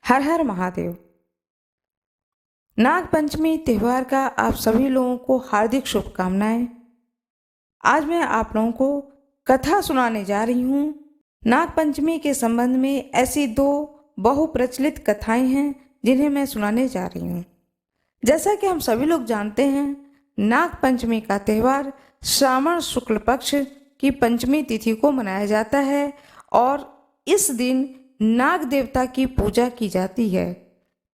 हर हर महादेव। नाग पंचमी त्यौहार का आप सभी लोगों को हार्दिक शुभकामनाएं। आज मैं आप लोगों को कथा सुनाने जा रही हूँ। नाग पंचमी के संबंध में ऐसी दो बहुप्रचलित कथाएं हैं जिन्हें मैं सुनाने जा रही हूँ। जैसा कि हम सभी लोग जानते हैं, नाग पंचमी का त्यौहार श्रावण शुक्ल पक्ष की पंचमी तिथि को मनाया जाता है और इस दिन नाग देवता की पूजा की जाती है।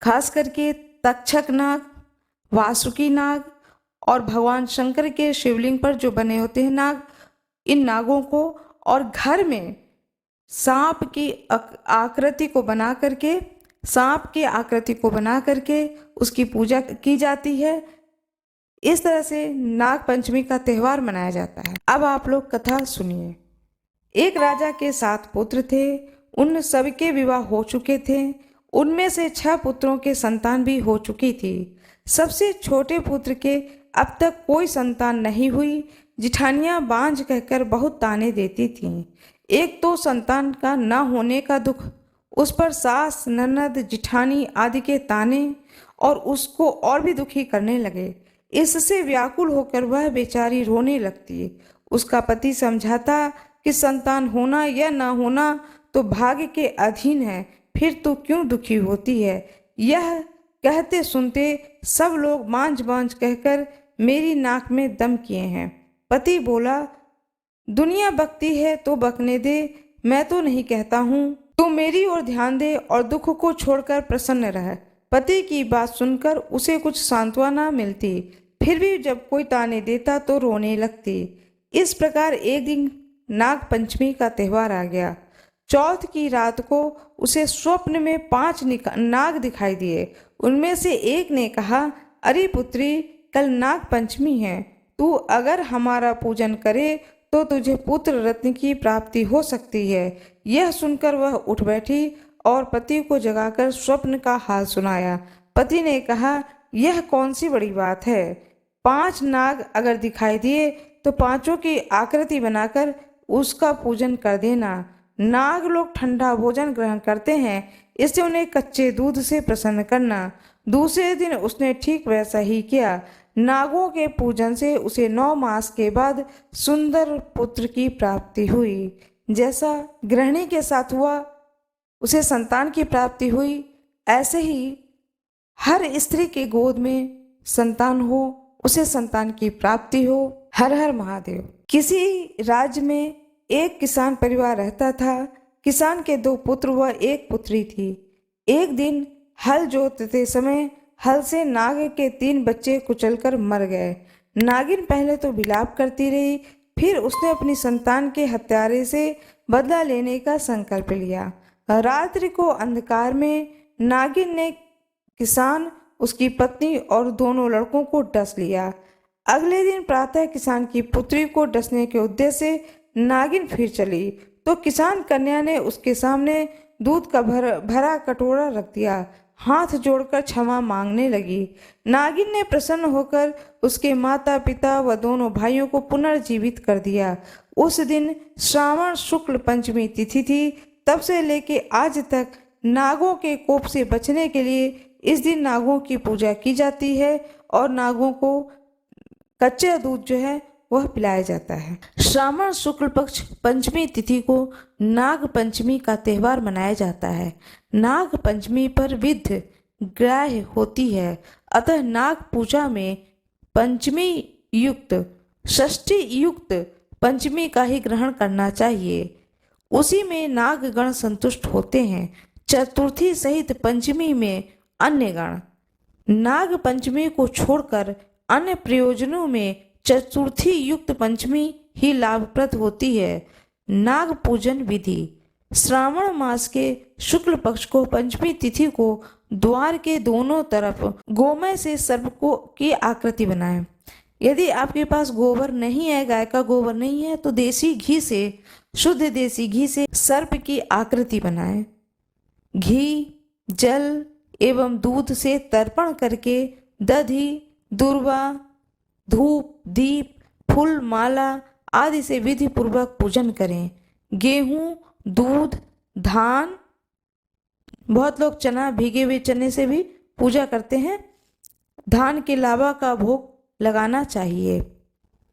खास करके तक्षक नाग, वासुकी नाग और भगवान शंकर के शिवलिंग पर जो बने होते हैं नाग, इन नागों को और घर में सांप की आकृति को बना करके उसकी पूजा की जाती है। इस तरह से नाग पंचमी का त्यौहार मनाया जाता है। अब आप लोग कथा सुनिए। एक राजा के 7 पुत्र थे। उन सबके विवाह हो चुके थे। उनमें से 6 पुत्रों के संतान भी हो चुकी थी। सबसे छोटे पुत्र के अब तक कोई संतान नहीं हुई। जिठानियां बांझ कहकर बहुत ताने देती थीं। एक तो संतान का न होने का दुख, उस पर सास, ननद, जिठानी आदि के ताने और उसको और भी दुखी करने लगे। इससे व्याकुल होकर वह बेचारी रोने लगती। उसका पति समझाता कि संतान होना या न होना तो भाग्य के अधीन है, फिर तू क्यों दुखी होती है। यह कहते सुनते सब लोग बांझ बांझ कहकर मेरी नाक में दम किए हैं। पति बोला, दुनिया बकती है तो बकने दे, मैं तो नहीं कहता हूँ। तू मेरी ओर ध्यान दे और दुख को छोड़कर प्रसन्न रह। पति की बात सुनकर उसे कुछ सांत्वना मिलती, फिर भी जब कोई ताने देता तो रोने लगती। इस प्रकार एक दिन नाग पंचमी का त्यौहार आ गया। चौथ की रात को उसे स्वप्न में 5 नाग दिखाई दिए। उनमें से एक ने कहा, अरे पुत्री, कल नाग पंचमी है, तू अगर हमारा पूजन करे तो तुझे पुत्र रत्न की प्राप्ति हो सकती है। यह सुनकर वह उठ बैठी और पति को जगाकर स्वप्न का हाल सुनाया। पति ने कहा, यह कौन सी बड़ी बात है। 5 नाग अगर दिखाई दिए तो 5 की आकृति बनाकर उसका पूजन कर देना। नाग लोग ठंडा भोजन ग्रहण करते हैं, इससे उन्हें कच्चे दूध से प्रसन्न करना। दूसरे दिन उसने ठीक वैसा ही किया। नागों के पूजन से उसे 9 मास के बाद सुंदर पुत्र की प्राप्ति हुई। जैसा गृहिणी के साथ हुआ, उसे संतान की प्राप्ति हुई, ऐसे ही हर स्त्री के गोद में संतान हो, उसे संतान की प्राप्ति हो। हर हर महादेव। किसी राज्य में एक किसान परिवार रहता था। किसान के 2 पुत्र व 1 पुत्री थी। एक दिन हल जोतते समय हल से नाग के 3 बच्चे कुचलकर मर गए। नागिन पहले तो विलाप करती रही, फिर उसने अपनी संतान के हत्यारे से बदला लेने का संकल्प लिया। रात्रि को अंधकार में नागिन ने किसान, उसकी पत्नी और दोनों लड़कों को डस लिया। अगले दिन प्रातः किसान की पुत्री को डसने के उद्देश्य से नागिन फिर चली तो किसान कन्या ने उसके सामने दूध का भरा कटोरा रख दिया। हाथ जोड़कर क्षमा मांगने लगी। नागिन ने प्रसन्न होकर उसके माता पिता व दोनों भाइयों को पुनर्जीवित कर दिया। उस दिन श्रावण शुक्ल पंचमी तिथि थी। तब से लेके आज तक नागों के कोप से बचने के लिए इस दिन नागों की पूजा की जाती है और नागों को कच्चा दूध जो है वह पिलाया जाता है। श्रावण शुक्ल पक्ष पंचमी तिथि को नाग पंचमी का त्यौहार मनाया जाता है। नाग पंचमी पर विधि ग्राह्य होती है, अतः नाग पूजा में पंचमी युक्त, षष्ठी युक्त पंचमी का ही ग्रहण करना चाहिए। उसी में नाग गण संतुष्ट होते हैं। चतुर्थी सहित पंचमी में अन्य गण। नाग पंचमी को छोड़कर अन्य प्रयोजनों में चतुर्थी युक्त पंचमी ही लाभप्रद होती है। नाग पूजन विधि। श्रावण मास के शुक्ल पक्ष को पंचमी तिथि को द्वार के दोनों तरफ गोमय से सर्प को की आकृति बनाएं। यदि आपके पास गोबर नहीं है, गाय का गोबर नहीं है, तो देसी घी से, शुद्ध देसी घी से सर्प की आकृति बनाएं। घी, जल एवं दूध से तर्पण करके दधि, दूर्वा, धूप, दीप, फूल, माला आदि से विधि पूर्वक पूजन करें। गेहूं, दूध, धान, बहुत लोग चना, भीगे हुए चने से भी पूजा करते हैं। धान के लावा का भोग लगाना चाहिए।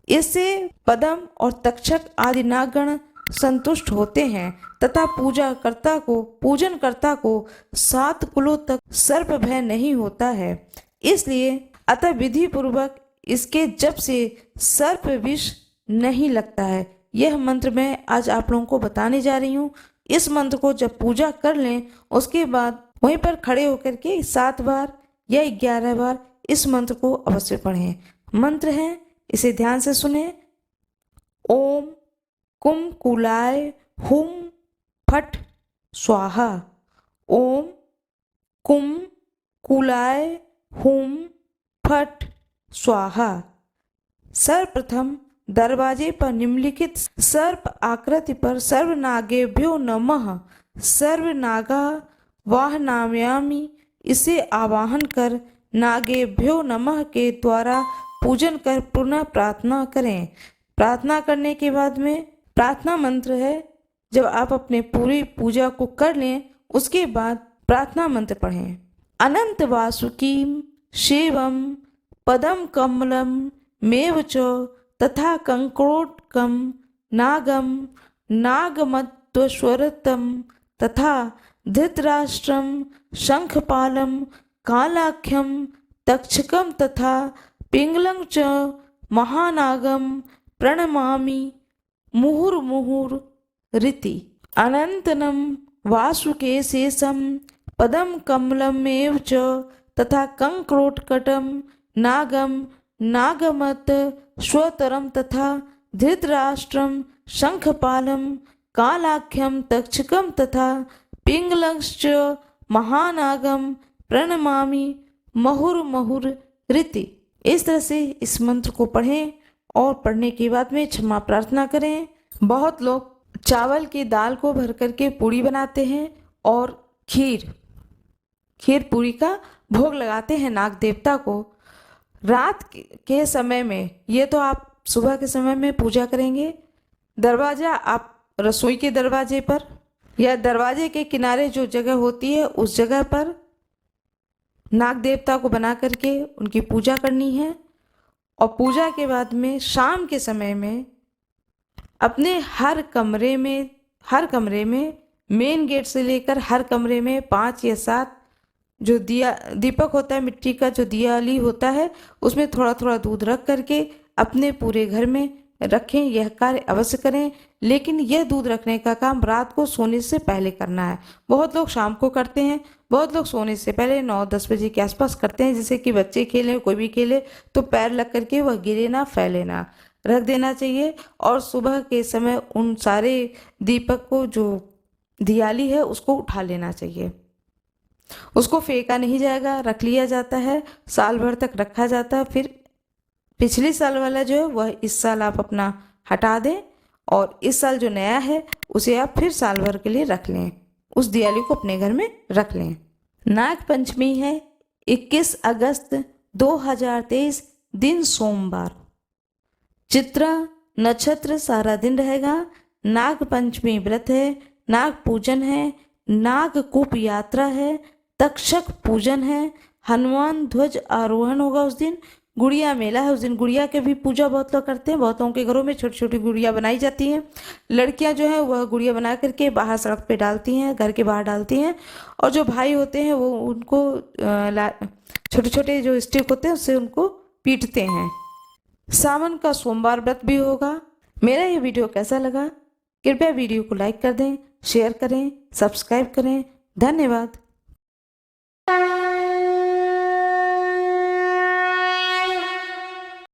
इससे पद्म और तक्षक आदि नागगण संतुष्ट होते हैं तथा पूजनकर्ता को 7 कुलों तक सर्प भय नहीं होता है। इसलिए अतः विधि पूर्वक इसके जप से सर्प विष नहीं लगता है। यह मंत्र मैं आज आप लोगों को बताने जा रही हूँ। इस मंत्र को जब पूजा कर लें उसके बाद वहीं पर खड़े होकर के 7 बार या 11 बार इस मंत्र को अवश्य पढ़ें। मंत्र है, इसे ध्यान से सुने। ओम कुम कुलाय हुम फट स्वाहा। ओम कुम कुलाय हुम फट स्वाहा। सर्वप्रथम दरवाजे पर निम्नलिखित सर्प आकृति पर सर्वनागेभ्यो नमः सर्वनागा वाहनाम्यामि इसे आवाहन कर नागेभ्यो नमः के द्वारा पूजन कर पुनः प्रार्थना करें। प्रार्थना करने के बाद में प्रार्थना मंत्र है। जब आप अपने पूरी पूजा को कर लें उसके बाद प्रार्थना मंत्र पढ़ें। अनंत वासुकीम शिवम पदम कमलम मेव च तथा कंक्रोटकम नागम नागमत्वस्वरतम तथा धृतराष्ट्रम शंखपालम कालाख्यम तक्षकम तथा पिंगलं च महानागम प्रणमामि मुहुर्मुहुर् अनंतनम वासुके शेषम पदम कमलमेव च तथा कंक्रोटकटम नागम नागमत स्वतरम तथा धृतराष्ट्रम शंखपालम कालाख्यम तक्षकम तथा पिंगलश्च महानागम प्रणमामि मुहुर्मुहुर्। इस तरह से इस मंत्र को पढ़ें और पढ़ने के बाद में क्षमा प्रार्थना करें। बहुत लोग चावल की दाल को भर करके पूड़ी बनाते हैं और खीर पूरी का भोग लगाते हैं नाग देवता को। रात के समय में, ये तो आप सुबह के समय में पूजा करेंगे। दरवाज़ा आप रसोई के दरवाजे पर या दरवाजे के किनारे जो जगह होती है उस जगह पर नाग देवता को बना करके उनकी पूजा करनी है। और पूजा के बाद में शाम के समय में अपने हर कमरे में मेन गेट से लेकर हर कमरे में 5 या 7 जो दीपक होता है, मिट्टी का जो दियाली होता है, उसमें थोड़ा थोड़ा दूध रख करके अपने पूरे घर में रखें। यह कार्य अवश्य करें, लेकिन यह दूध रखने का काम रात को सोने से पहले करना है। बहुत लोग शाम को करते हैं, बहुत लोग सोने से पहले 9-10 बजे के आसपास करते हैं, जिससे कि बच्चे खेलें, कोई भी खेले तो पैर लग करके वह गिरे ना, फैले ना, रख देना चाहिए। और सुबह के समय उन सारे दीपक को, जो दियाली है, उसको उठा लेना चाहिए। उसको फेंका नहीं जाएगा, रख लिया जाता है, साल भर तक रखा जाता है। फिर पिछले साल वाला जो है वह इस साल आप अपना हटा दें और इस साल जो नया है उसे आप फिर साल भर के लिए रख लें, उस दियाली को अपने घर में रख लें। नाग पंचमी है 21 अगस्त 2023, दिन सोमवार। चित्रा नक्षत्र सारा दिन रहेगा। नाग पंचमी व्रत है, नाग पूजन है, नागकूप यात्रा है, तक्षक पूजन है, हनुमान ध्वज आरोहण होगा उस दिन, गुड़िया मेला है उस दिन। गुड़िया के भी पूजा बहुत लोग करते हैं, बहुत लोगों के घरों में छोटी छोटी गुड़िया बनाई जाती हैं। लड़कियां जो है वह गुड़िया बना करके बाहर सड़क पे डालती हैं, घर के बाहर डालती हैं, और जो भाई होते हैं वो उनको छोटे छोटे जो स्टिक होते हैं उससे उनको पीटते हैं। सावन का सोमवार व्रत भी होगा। मेरा ये वीडियो कैसा लगा? कृपया वीडियो को लाइक कर दें, शेयर करें, सब्सक्राइब करें। धन्यवाद।